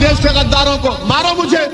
देश के गद्दारों को मारो, मुझे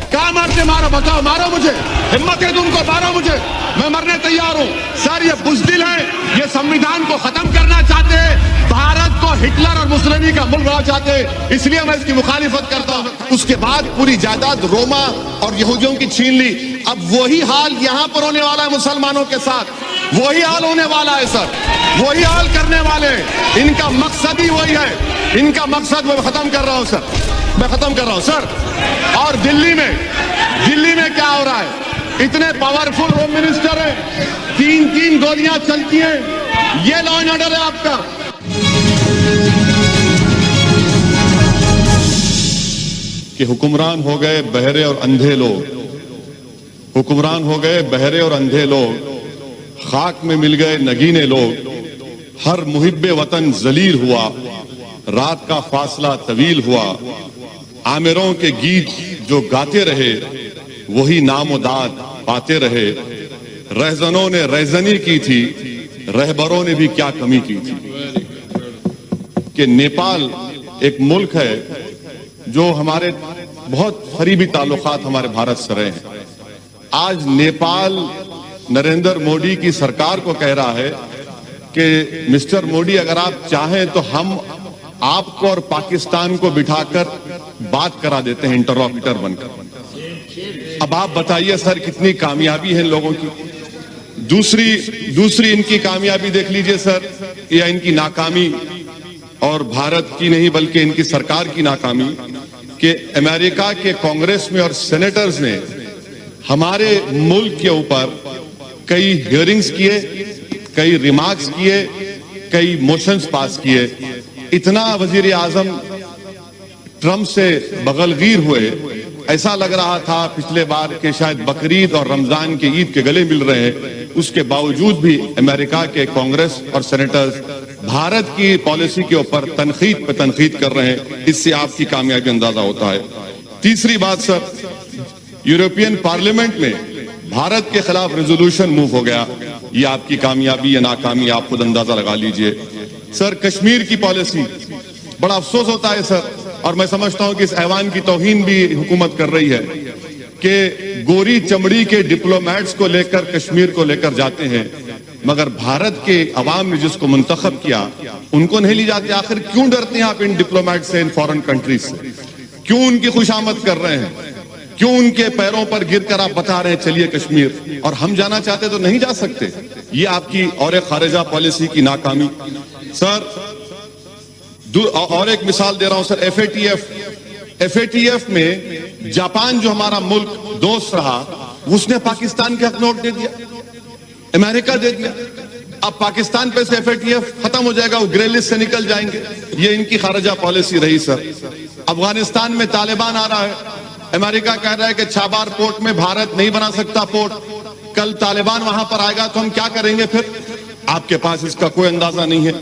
क्या मारते, मारो, बताओ, मारो मुझे, हिम्मत है तुमको, मारो मुझे, मैं मरने तैयार हूं। सर ये बुज़दिल है, ये संविधान को खत्म करना चाहते हैं, भारत को हिटलर और मुसोलिनी का मुल्क बनाना चाहते हैं, इसलिए मैं इसकी मुखालिफत करता हूं। उसके बाद पूरी जायदाद रोमा और यहूदियों की छीन ली। अब वही हाल यहां पर होने वाला है मुसलमानों के साथ, वही हाल होने वाला है सर, वही हाल करने वाले हैं। इनका मकसद ही वही है, इनका मकसद मैं खत्म कर रहा हूं सर, मैं खत्म कर रहा हूं सर। और दिल्ली में क्या हो रहा है, इतने पावरफुल होम मिनिस्टर हैं, 3-3 गोलियां चलती हैं, ये लॉ एंड ऑर्डर है आपका। कि हुक्मरान हो गए बहरे और अंधे लोग, हुक्मरान हो गए बहरे और अंधे लोग, खाक में मिल गए नगीने लोग, हर मुहिब्बे वतन जलील हुआ, रात का फासला तवील हुआ, आमिरों के गीत जो गाते रहे वही नामोदाद पाते रहे, रहजनों ने रहजनी की थी, रहबरों ने भी क्या कमी की थी। कि नेपाल एक मुल्क है जो हमारे बहुत करीबी ताल्लुकात हमारे भारत से रहे हैं। आज नेपाल नरेंद्र मोदी की सरकार को कह रहा है कि मिस्टर मोदी अगर आप चाहें तो हम आपको और पाकिस्तान को बिठाकर बात करा देते हैं इंटरलॉक्यूटर बनकर। अब आप बताइए सर कितनी कामयाबी है इन लोगों की। दूसरी इनकी कामयाबी देख लीजिए सर, या इनकी नाकामी, और भारत की नहीं बल्कि इनकी सरकार की नाकामी, कि अमेरिका के कांग्रेस में और सेनेटर्स ने हमारे मुल्क के ऊपर कई हियरिंग्स किए, कई रिमार्क्स किए, कई मोशंस पास किए। इतना वजीर आजम ट्रंप से बगलगीर हुए, ऐसा लग रहा था पिछले बार के शायद बकरीद और रमजान के ईद के गले मिल रहे हैं। उसके बावजूद भी अमेरिका के कांग्रेस और सेनेटर्स भारत की पॉलिसी के ऊपर तनकीद पे तनकीद कर रहे हैं। इससे आपकी कामयाबी अंदाजा होता है। तीसरी बात सर, यूरोपियन पार्लियामेंट में भारत के खिलाफ रेजोल्यूशन मूव हो गया। ये आपकी कामयाबी या नाकामी आप खुद अंदाजा लगा लीजिए। सर कश्मीर की पॉलिसी, बड़ा अफसोस होता है सर, और मैं समझता हूं कि इस ऐवान की तौहीन भी हुकूमत कर रही है कि गोरी चमड़ी के डिप्लोमेट्स को लेकर कश्मीर को लेकर जाते हैं, मगर भारत के अवाम ने जिसको मुंतखब किया उनको नहीं ली जाती। आखिर क्यों डरते हैं आप इन डिप्लोमेट से, इन फॉरेन कंट्रीज से? क्यों उनकी खुशामद कर रहे हैं? क्यों उनके पैरों पर गिरकर आप बता रहे हैं चलिए कश्मीर, और हम जाना चाहते तो नहीं जा सकते? ये आपकी और एक खारिजा पॉलिसी की नाकामी। सर और एक मिसाल दे रहा हूं सर, एफएटीएफ में जापान जो हमारा मुल्क दोस्त रहा, उसने पाकिस्तान के हक नोट दे दिया, अमेरिका दे दिया। अब पाकिस्तान पे से एफएटीएफ खत्म हो जाएगा, वो ग्रे लिस्ट से निकल जाएंगे। ये इनकी खारिजा पॉलिसी रही सर। अफगानिस्तान में तालिबान आ रहा है, अमेरिका कह रहा है कि छाबार पोर्ट में भारत नहीं बना सकता पोर्ट, कल तालिबान वहां पर आएगा तो हम क्या करेंगे फिर? आपके पास इसका कोई अंदाजा नहीं है।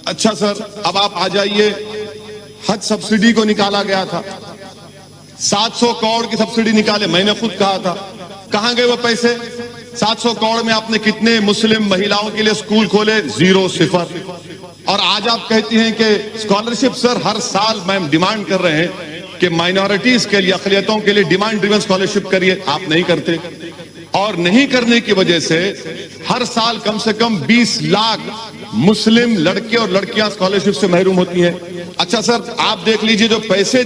अच्छा सर, अब आप आ जाइए, हज सब्सिडी को निकाला गया था, 700 करोड़ की सब्सिडी निकाले, मैंने खुद कहा था, कहां गए वो पैसे? 700 करोड़ में आपने कितने मुस्लिम महिलाओं के लिए स्कूल खोले? 0, 0। और आज आप कहती हैं कि स्कॉलरशिप। सर हर साल मैम डिमांड कर रहे हैं कि माइनॉरिटीज के लिए, अक़लियतों के लिए डिमांड ड्रिवन स्कॉलरशिप करिए, आप नहीं करते। और नहीं करने की वजह से हर साल कम से कम 20 लाख मुस्लिम लड़के और लड़कियां स्कॉलरशिप से महरूम होती हैं। अच्छा सर आप देख लीजिए, जो पैसे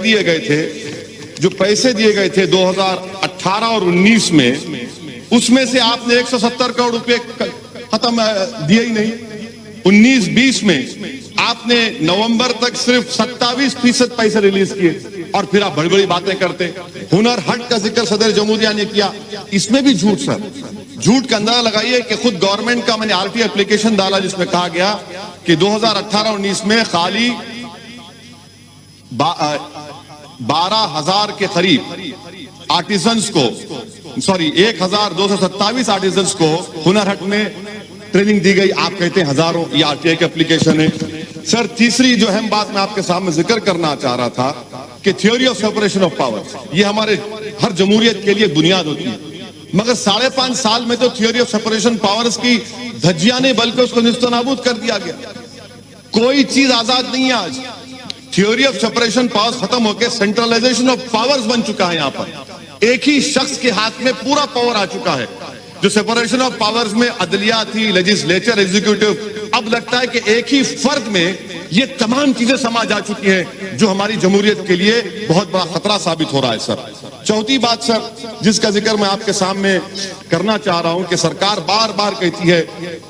दिए गए थे 2018 और 19 में, उसमें से आपने 170 करोड़ रुपए खत्म दिए ही नहीं। 19-20 में आपने नवंबर तक सिर्फ 27% पैसे रिलीज किए, और फिर आप बड़ी बड़ी बातें करते। हुनर हाट का जिक्र सदर जमहूरिया ने किया, इसमें भी झूठ सर। झूठ का अंदाजा लगाइए कि खुद गवर्नमेंट का मैंने आरटीआई एप्लीकेशन डाला जिसमें कहा गया कि 2018-19 में खाली 12,000 के करीब आर्टिजन्स को, 1,227 आर्टिजन्स को हुनर हाट में ट्रेनिंग दी गई। आप कहते हैं हजारों, ये आरटीआई की एप्लीकेशन है। सर तीसरी जो अहम बात मैं आपके सामने जिक्र करना चाह रहा था कि theory of separation of power, ये हमारे हर जमहूरियत के लिए बुनियाद होती है, मगर 5.5 साल में तो थ्योरी ऑफ सेपरेशन पावर्स की धज्जियां नहीं बल्कि उसको निस्तनाबूद कर दिया गया। कोई चीज आजाद नहीं है आज, थ्योरी ऑफ सेपरेशन पावर्स खत्म होकर सेंट्रलाइजेशन ऑफ पावर्स बन चुका है। यहां पर एक ही शख्स के हाथ में पूरा पावर आ चुका है। जो सेपरेशन ऑफ पावर्स में अदलिया थी, लेजिस्लेचर, एग्जीक्यूटिव, अब लगता है कि एक ही फर्द में ये तमाम चीजें समा जा चुकी हैं जो हमारी जमहूरियत के लिए बहुत बड़ा खतरा साबित हो रहा है। सर चौथी बात सर जिसका जिक्र मैं आपके सामने करना चाह रहा हूं कि सरकार बार बार कहती है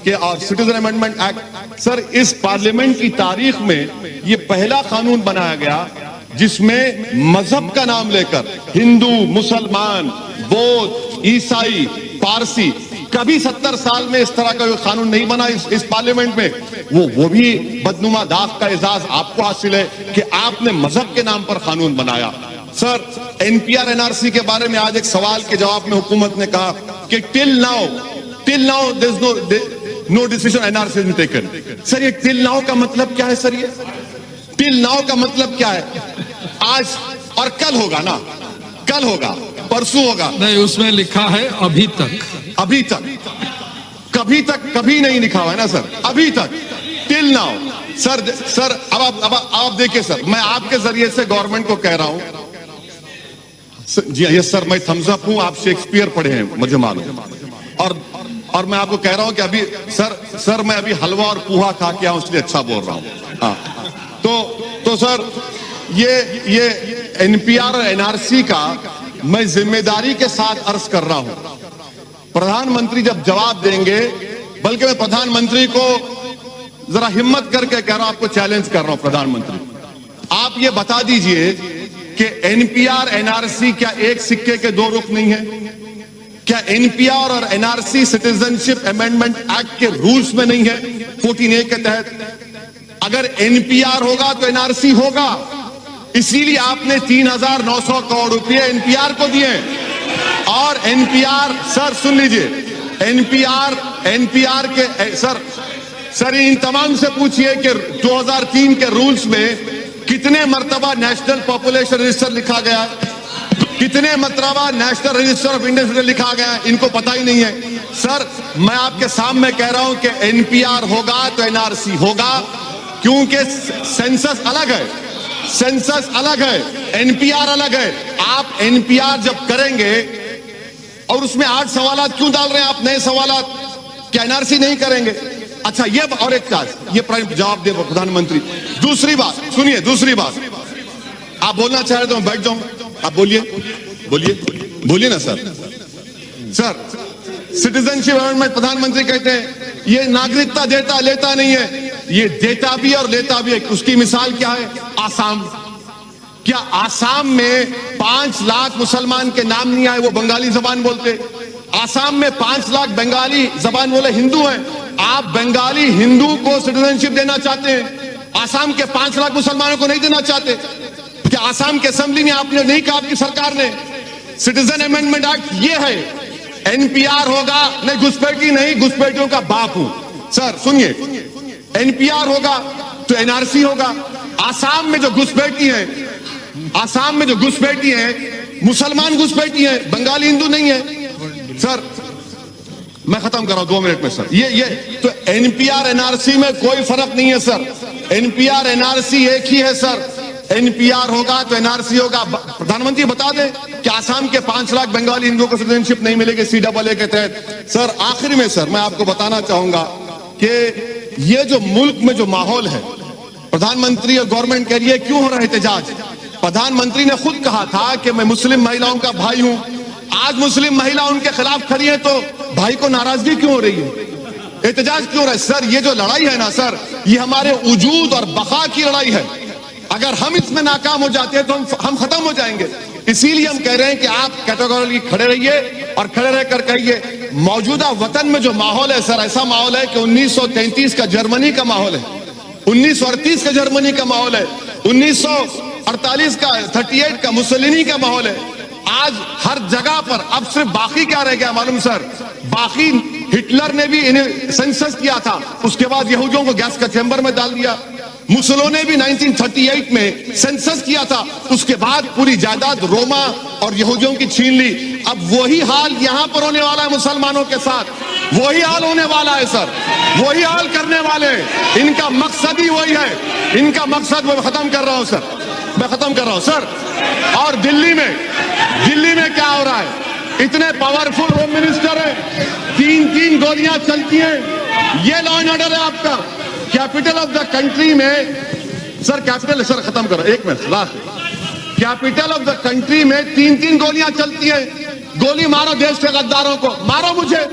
कि सिटीजन अमेंडमेंट एक्ट, सर इस पार्लियामेंट की तारीख में ये पहला कानून बनाया गया जिसमें मजहब का नाम लेकर हिंदू, मुसलमान, बौद्ध, ईसाई, पारसी, कभी 70 साल में इस तरह का कोई कानून नहीं बना इस पार्लियामेंट में। वो भी बदनुमा दाग का एजाज आपको हासिल है कि आपने मजहब के नाम पर कानून बनाया। सर एनपीआर एनआरसी के बारे में आज एक सवाल के जवाब में हुकूमत ने कहा कि till now there is no decision NRC has been taken. Sir ये टिल नाउ का मतलब क्या है? सर ये टिल नाउ का मतलब क्या है? आज और कल होगा ना, कल होगा, परसों होगा नहीं, उसमें लिखा है अभी तक। अभी तक, कभी तक, कभी नहीं लिखा हुआ है ना सर, अभी तक, टिल नाउ। सर अब आप देखिए सर, मैं आपके जरिए से गवर्नमेंट को कह रहा हूं, जी यस सर, मैं थम्स अप हूं, आप शेक्सपियर पढ़े हैं मुझे मालूम, और मैं आपको कह रहा हूं कि अभी सर मैं अभी हलवा और पूहा खा के आऊं इसलिए अच्छा बोल रहा हूं। हाँ तो सर ये एनपीआर और एनआरसी का मैं जिम्मेदारी के साथ अर्ज कर रहा हूं। प्रधानमंत्री जब जवाब देंगे, बल्कि मैं प्रधानमंत्री को जरा हिम्मत करके कह रहा हूं, आपको चैलेंज कर रहा हूं प्रधानमंत्री, आप ये बता दीजिए कि एनपीआर एनआरसी क्या एक सिक्के के दो रुख नहीं है? क्या एनपीआर और एनआरसी सिटीजनशिप अमेंडमेंट एक्ट के रूल्स में नहीं है 14A के तहत? अगर एनपीआर होगा तो एनआरसी होगा, इसीलिए आपने 3,900 करोड़ रुपए एनपीआर को दिए। और एनपीआर, सर सुन लीजिए, एनपीआर के सर इन तमाम से पूछिए कि 2003 के रूल्स में कितने मर्तबा नेशनल पॉपुलेशन रजिस्टर लिखा गया, कितने मर्तबा नेशनल रजिस्टर ऑफ इंडियन लिखा गया, इनको पता ही नहीं है। सर मैं आपके सामने कह रहा हूं कि एनपीआर होगा तो एनआरसी होगा, क्योंकि सेंसस अलग है, सेंसस अलग है, एनपीआर अलग है। आप एनपीआर जब करेंगे और उसमें 8 सवालात क्यों डाल रहे हैं आप, नए सवालात, क्या एनआरसी नहीं करेंगे? अच्छा ये और एक बात, ये जवाब दे प्रधानमंत्री। दूसरी बात सुनिए, दूसरी बात, आप बोलना चाह रहे तो मैं बैठ जाऊं, आप बोलिए ना सर। सिटीजनशिप अमेंडमेंट, प्रधानमंत्री कहते हैं ये नागरिकता देता लेता नहीं है, ये देता भी और लेता भी है। उसकी मिसाल क्या है? आसाम। क्या आसाम में 5 लाख मुसलमान के नाम नहीं आए, वो बंगाली जबान बोलते? आसाम में 5 लाख बंगाली जबान बोले हिंदू हैं, आप बंगाली हिंदू को सिटीजनशिप देना चाहते हैं, आसाम के 5 लाख मुसलमानों को नहीं देना चाहते? क्या आसाम के असेंबली में आपने नहीं कहा, आपकी सरकार ने? सिटीजन अमेंडमेंट एक्ट ये है, एनपीआर होगा, नहीं घुसपैठी नहीं, घुसपैठियों का बाप हूं। सर सुनिए, एनपीआर होगा तो एनआरसी होगा। आसाम में जो घुसपैठी है, आसाम में जो घुसपैठी है, मुसलमान घुसपैठी है, बंगाली हिंदू नहीं है। सर मैं खत्म कर रहा हूं 2 मिनट में सर। ये तो एनपीआर एनआरसी में कोई फर्क नहीं है सर, एनपीआर एनआरसी एक ही है सर। एनपीआर होगा तो एनआरसी होगा। प्रधानमंत्री बता दें कि आसाम के 5 लाख बंगाली हिंदुओं को सिटीजनशिप नहीं मिलेगी CAA के तहत। सर आखिर में सर मैं आपको बताना चाहूंगा कि ये जो मुल्क में जो माहौल है, प्रधानमंत्री और गवर्नमेंट कह रही है क्यों हो रहा है एहतजाज? प्रधानमंत्री ने खुद कहा था कि मैं मुस्लिम महिलाओं का भाई हूं। आज मुस्लिम महिला उनके खिलाफ खड़ी है तो भाई को नाराजगी क्यों हो रही है, एहतजाज क्यों हो रहा है? सर ये जो लड़ाई है ना सर, ये हमारे वजूद और बका की लड़ाई है। अगर हम इसमें नाकाम हो जाते हैं तो हम खत्म हो जाएंगे। इसीलिए हम कह रहे हैं कि आप कैटेगोरिकली खड़े रहिए और खड़े रहकर कहिए मौजूदा वतन में जो माहौल है सर, ऐसा माहौल है कि 1933 का जर्मनी का माहौल है, 1938 का जर्मनी का माहौल है, 1948 का 38 का मुसोलिनी का माहौल है। आज हर जगह पर अब सिर्फ बाकी क्या रह गया मालूम सर? बाकी हिटलर ने भी इन्हें सेंसस किया था, उसके बाद यहूदियों को गैस का चैम्बर में डाल दिया। मुसोलिनी ने भी 1938 में सेंसस किया था, उसके बाद पूरी जायदाद रोमा और यहूदियों की छीन ली। अब वही हाल यहां पर होने वाला है मुसलमानों के साथ। वही हाल होने वाला है सर, वही हाल करने वाले हैं। इनका मकसद ही वही है, इनका मकसद मैं खत्म कर रहा हूं सर, मैं खत्म कर रहा हूं सर। और दिल्ली में क्या हो रहा है? इतने पावरफुल होम मिनिस्टर है, 3-3 गोलियां चलती हैं। ये लॉ एंड ऑर्डर है आपका। कैपिटल ऑफ द कंट्री में सर, कैपिटल सर खत्म करो, एक minute last. Capital of the country में 3-3 गोलियां चलती हैं। गोली मारो देश के गद्दारों को, मारो मुझे,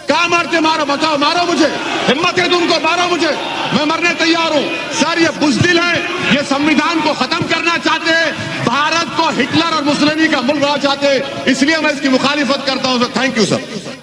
कहां मारते मारो, बताओ, मारो मुझे, हिम्मत है तुमको, मारो मुझे, मैं मरने तैयार हूं। सर ये बुज़दिल है, ये संविधान को खत्म करना चाहते हैं, भारत को हिटलर और मुसलिनी का मुल्क बनाना चाहते हैं, इसलिए मैं इसकी मुखालिफत करता हूं सर। Thank you sir.